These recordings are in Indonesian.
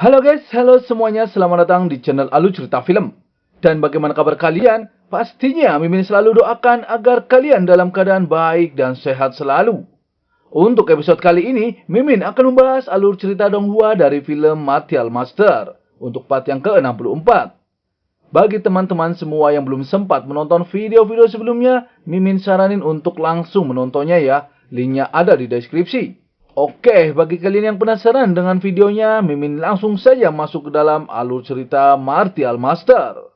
Halo guys, halo semuanya, selamat datang di channel Alu Cerita Film. Dan bagaimana kabar kalian? Pastinya Mimin selalu doakan agar kalian dalam keadaan baik dan sehat selalu. Untuk episode kali ini, Mimin akan membahas alur cerita Donghua dari film Martial Master untuk part yang ke-64. Bagi teman-teman semua yang belum sempat menonton video-video sebelumnya, Mimin saranin untuk langsung menontonnya ya. Linknya ada di deskripsi. Oke, bagi kalian yang penasaran dengan videonya, Mimin langsung saja masuk ke dalam alur cerita Martial Master.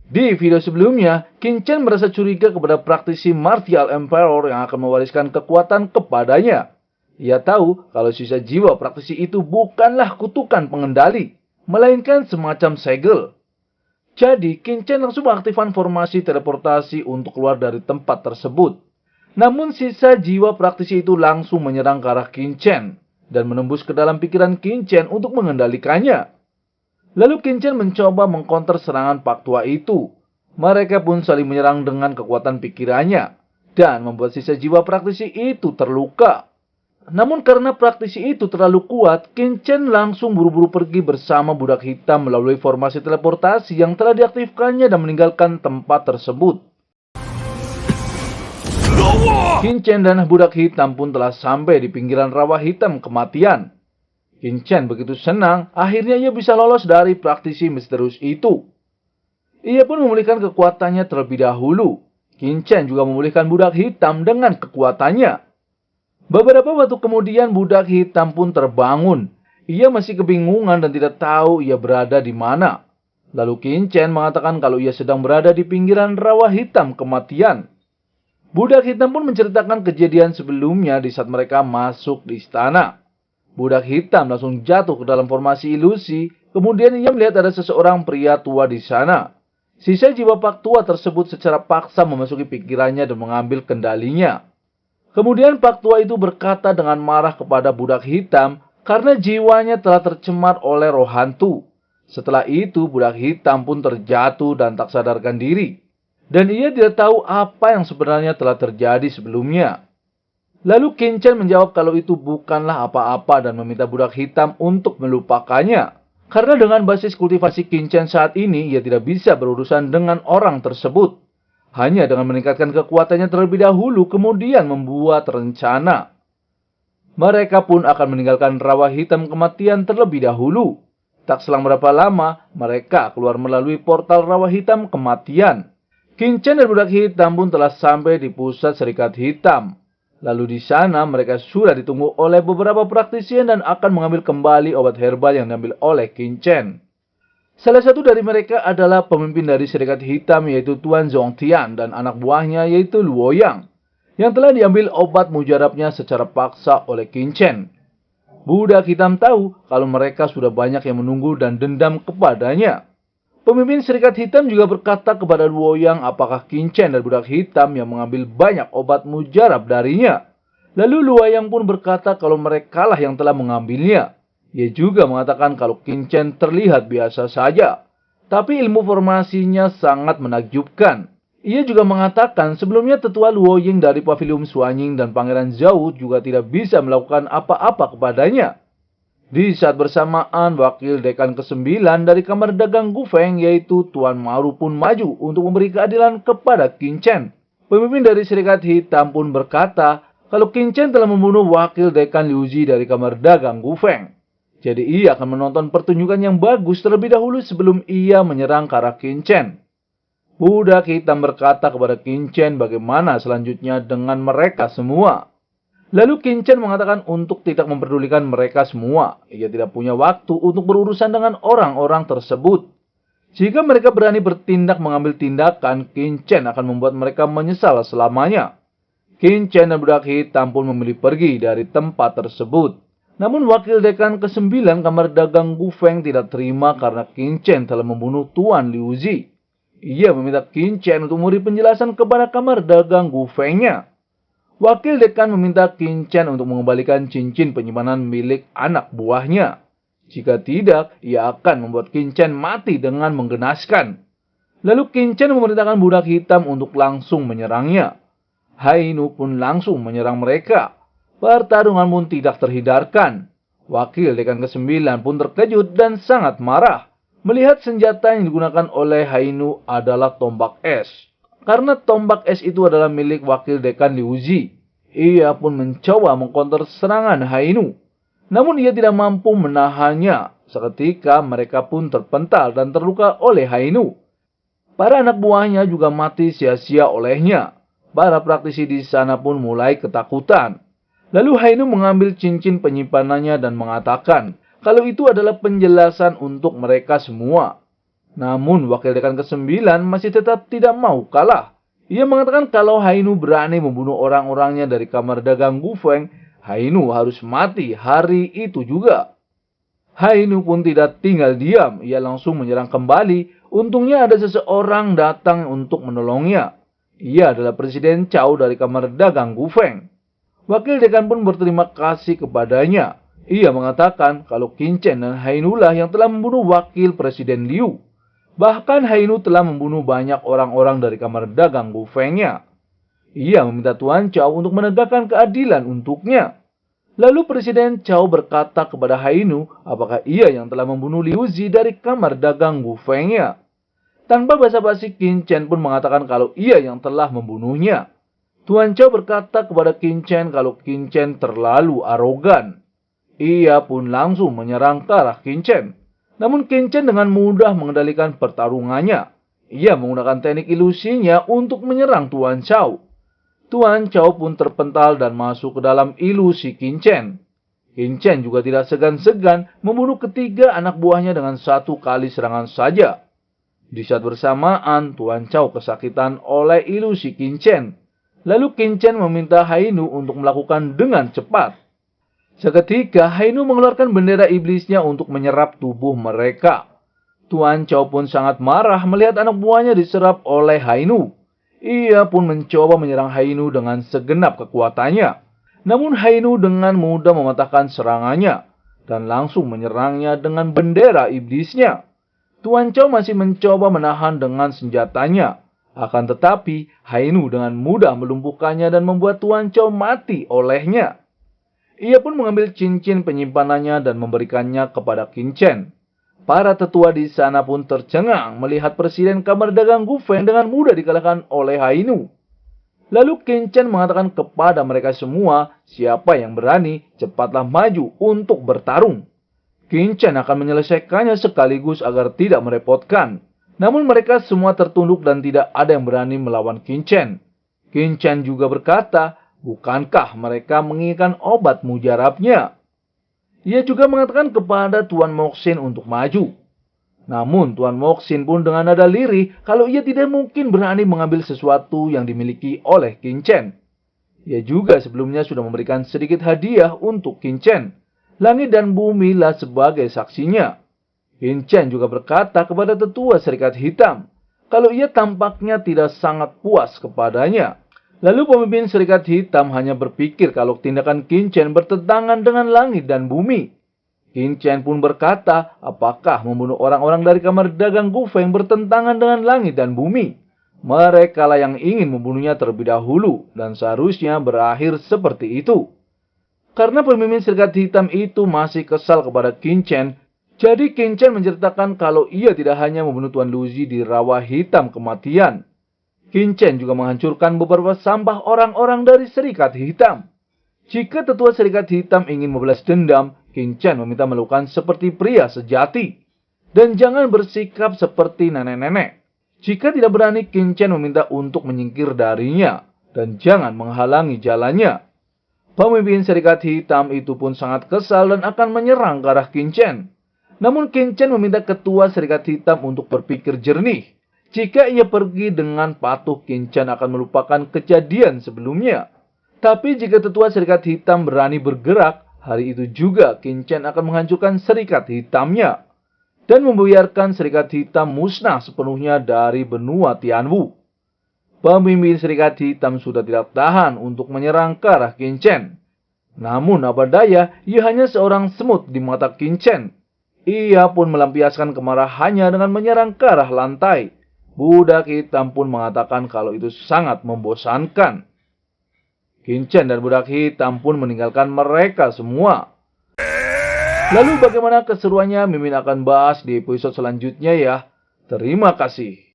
Di video sebelumnya, Qin Chen merasa curiga kepada praktisi Martial Emperor yang akan mewariskan kekuatan kepadanya. Ia tahu kalau sisa jiwa praktisi itu bukanlah kutukan pengendali, melainkan semacam segel. Jadi, Qin Chen langsung mengaktifkan formasi teleportasi untuk keluar dari tempat tersebut. Namun sisa jiwa praktisi itu langsung menyerang ke arah Qin Chen dan menembus ke dalam pikiran Qin Chen untuk mengendalikannya. Lalu Qin Chen mencoba mengkonter serangan Pak Tua itu. Mereka pun saling menyerang dengan kekuatan pikirannya dan membuat sisa jiwa praktisi itu terluka. Namun karena praktisi itu terlalu kuat, Qin Chen langsung buru-buru pergi bersama budak hitam melalui formasi teleportasi yang telah diaktifkannya dan meninggalkan tempat tersebut. Qin Chen dan budak hitam pun telah sampai di pinggiran rawa hitam kematian. Qin Chen begitu senang, akhirnya ia bisa lolos dari praktisi misterius itu. Ia pun memulihkan kekuatannya terlebih dahulu. Qin Chen juga memulihkan budak hitam dengan kekuatannya. Beberapa waktu kemudian budak hitam pun terbangun. Ia masih kebingungan dan tidak tahu ia berada di mana. Lalu Qin Chen mengatakan kalau ia sedang berada di pinggiran rawa hitam kematian. Budak hitam pun menceritakan kejadian sebelumnya di saat mereka masuk di istana. Budak hitam langsung jatuh ke dalam formasi ilusi, kemudian ia melihat ada seseorang pria tua di sana. Sisa jiwa Pak Tua tersebut secara paksa memasuki pikirannya dan mengambil kendalinya. Kemudian Pak Tua itu berkata dengan marah kepada budak hitam karena jiwanya telah tercemar oleh roh hantu. Setelah itu budak hitam pun terjatuh dan tak sadarkan diri. Dan ia tidak tahu apa yang sebenarnya telah terjadi sebelumnya. Lalu Qin Chen menjawab kalau itu bukanlah apa-apa dan meminta budak hitam untuk melupakannya. Karena dengan basis kultivasi Qin Chen saat ini, ia tidak bisa berurusan dengan orang tersebut. Hanya dengan meningkatkan kekuatannya terlebih dahulu, kemudian membuat rencana. Mereka pun akan meninggalkan rawa hitam kematian terlebih dahulu. Tak selang berapa lama, mereka keluar melalui portal rawa hitam kematian. Qin Chen dan budak hitam pun telah sampai di pusat serikat hitam. Lalu di sana mereka sudah ditunggu oleh beberapa praktisi dan akan mengambil kembali obat herbal yang diambil oleh Qin Chen. Salah satu dari mereka adalah pemimpin dari serikat hitam yaitu Tuan Zhongtian dan anak buahnya yaitu Luo Yang, yang telah diambil obat mujarabnya secara paksa oleh Qin Chen. Budak hitam tahu kalau mereka sudah banyak yang menunggu dan dendam kepadanya. Pemimpin serikat hitam juga berkata kepada Luo Yang apakah Qin Chen dan budak hitam yang mengambil banyak obat mujarab darinya. Lalu Luo Yang pun berkata kalau merekalah yang telah mengambilnya. Ia juga mengatakan kalau Qin Chen terlihat biasa saja, tapi ilmu formasinya sangat menakjubkan. Ia juga mengatakan sebelumnya tetua Luo Ying dari Pavilium Suanying dan Pangeran Zhao juga tidak bisa melakukan apa-apa kepadanya. Di saat bersamaan, wakil dekan ke-9 dari kamar dagang Gufeng yaitu Tuan Maru pun maju untuk memberi keadilan kepada Qin Chen. Pemimpin dari serikat hitam pun berkata kalau Qin Chen telah membunuh wakil dekan Liu Zi dari kamar dagang Gufeng. Jadi ia akan menonton pertunjukan yang bagus terlebih dahulu sebelum ia menyerang ke arah Qin Chen. Budak hitam berkata kepada Qin Chen bagaimana selanjutnya dengan mereka semua. Lalu Qin Chen mengatakan untuk tidak memperdulikan mereka semua. Ia tidak punya waktu untuk berurusan dengan orang-orang tersebut. Jika mereka berani bertindak mengambil tindakan, Qin Chen akan membuat mereka menyesal selamanya. Qin Chen dan budak hitam pun memilih pergi dari tempat tersebut. Namun wakil dekan ke-9 kamar dagang Gufeng tidak terima karena Qin Chen telah membunuh Tuan Liu Zi. Ia meminta Qin Chen untuk memberi penjelasan kepada kamar dagang Gufengnya. Wakil dekan meminta Qin Chen untuk mengembalikan cincin penyimpanan milik anak buahnya. Jika tidak, ia akan membuat Qin Chen mati dengan menggenaskan. Lalu Qin Chen memerintahkan budak hitam untuk langsung menyerangnya. Hainu pun langsung menyerang mereka. Pertarungan pun tidak terhindarkan. Wakil Dekan ke-9 pun terkejut dan sangat marah melihat senjata yang digunakan oleh Hainu adalah tombak es. Karena tombak es itu adalah milik Wakil Dekan Liu Zi, ia pun mencoba mengkonter serangan Hainu. Namun ia tidak mampu menahannya. Seketika mereka pun terpental dan terluka oleh Hainu. Para anak buahnya juga mati sia-sia olehnya. Para praktisi di sana pun mulai ketakutan. Lalu Hainu mengambil cincin penyimpanannya dan mengatakan kalau itu adalah penjelasan untuk mereka semua. Namun Wakil Dekan ke-9 masih tetap tidak mau kalah. Ia mengatakan kalau Hainu berani membunuh orang-orangnya dari kamar dagang Gufeng, Hainu harus mati hari itu juga. Hainu pun tidak tinggal diam, ia langsung menyerang kembali. Untungnya ada seseorang datang untuk menolongnya. Ia adalah Presiden Cao dari kamar dagang Gufeng. Wakil Dekan pun berterima kasih kepadanya. Ia mengatakan kalau Qin Chen dan Hainu lah yang telah membunuh Wakil Presiden Liu. Bahkan Hainu telah membunuh banyak orang-orang dari kamar dagang Gufengnya. Ia meminta Tuan Cao untuk menegakkan keadilan untuknya. Lalu Presiden Cao berkata kepada Hainu apakah ia yang telah membunuh Liu Zi dari kamar dagang Gufengnya. Tanpa basa-basi Qin Chen pun mengatakan kalau ia yang telah membunuhnya. Tuan Cao berkata kepada Qin Chen kalau Qin Chen terlalu arogan. Ia pun langsung menyerang ke arah Qin Chen. Namun Qin Chen dengan mudah mengendalikan pertarungannya. Ia menggunakan teknik ilusinya untuk menyerang Tuan Cao. Tuan Cao pun terpental dan masuk ke dalam ilusi Qin Chen. Qin Chen juga tidak segan-segan membunuh ketiga anak buahnya dengan satu kali serangan saja. Di saat bersamaan, Tuan Cao kesakitan oleh ilusi Qin Chen. Lalu Qin Chen meminta Hainu untuk melakukan dengan cepat. Seketika Hainu mengeluarkan bendera iblisnya untuk menyerap tubuh mereka. Tuan Cao pun sangat marah melihat anak buahnya diserap oleh Hainu. Ia pun mencoba menyerang Hainu dengan segenap kekuatannya. Namun Hainu dengan mudah mematahkan serangannya dan langsung menyerangnya dengan bendera iblisnya. Tuan Cao masih mencoba menahan dengan senjatanya. Akan tetapi, Hainu dengan mudah melumpuhkannya dan membuat Tuan Cao mati olehnya. Ia pun mengambil cincin penyimpanannya dan memberikannya kepada Qin Chen. Para tetua di sana pun tercengang melihat Presiden Kamar Dagang Gufeng dengan mudah dikalahkan oleh Hainu. Lalu Qin Chen mengatakan kepada mereka semua, siapa yang berani, cepatlah maju untuk bertarung. Qin Chen akan menyelesaikannya sekaligus agar tidak merepotkan. Namun mereka semua tertunduk dan tidak ada yang berani melawan Qin Chen. Qin Chen juga berkata, bukankah mereka menginginkan obat mujarabnya? Ia juga mengatakan kepada Tuan Moxin untuk maju. Namun Tuan Moxin pun dengan nada lirih kalau ia tidak mungkin berani mengambil sesuatu yang dimiliki oleh Qin Chen. Ia juga sebelumnya sudah memberikan sedikit hadiah untuk Qin Chen. Langit dan bumi lah sebagai saksinya. Qin Chen juga berkata kepada tetua Serikat Hitam kalau ia tampaknya tidak sangat puas kepadanya. Lalu pemimpin Serikat Hitam hanya berpikir kalau tindakan Qin Chen bertentangan dengan langit dan bumi. Qin Chen pun berkata, apakah membunuh orang-orang dari kamar dagang Gufeng bertentangan dengan langit dan bumi? Mereka lah yang ingin membunuhnya terlebih dahulu dan seharusnya berakhir seperti itu. Karena pemimpin Serikat Hitam itu masih kesal kepada Qin Chen, jadi Qin Chen menceritakan kalau ia tidak hanya membunuh Tuan Liu Zi di rawa hitam kematian. Qin Chen juga menghancurkan beberapa sampah orang-orang dari Serikat Hitam. Jika tetua Serikat Hitam ingin membalas dendam, Qin Chen meminta melakukan seperti pria sejati. Dan jangan bersikap seperti nenek-nenek. Jika tidak berani, Qin Chen meminta untuk menyingkir darinya. Dan jangan menghalangi jalannya. Pemimpin Serikat Hitam itu pun sangat kesal dan akan menyerang ke arah Qin Chen. Namun Qin Chen meminta ketua Serikat Hitam untuk berpikir jernih. Jika ia pergi dengan patuh, Qin Chen akan melupakan kejadian sebelumnya. Tapi jika tetua Serikat Hitam berani bergerak, hari itu juga Qin Chen akan menghancurkan Serikat Hitamnya. Dan membiarkan Serikat Hitam musnah sepenuhnya dari benua Tianwu. Pemimpin Serikat Hitam sudah tidak tahan untuk menyerang ke arah Qin Chen. Namun apa daya, ia hanya seorang semut di mata Qin Chen. Ia pun melampiaskan kemarahannya dengan menyerang ke arah lantai. Budak hitam pun mengatakan kalau itu sangat membosankan. Qin Chen dan budak hitam pun meninggalkan mereka semua. Lalu bagaimana keseruannya Mimin akan bahas di episode selanjutnya ya. Terima kasih.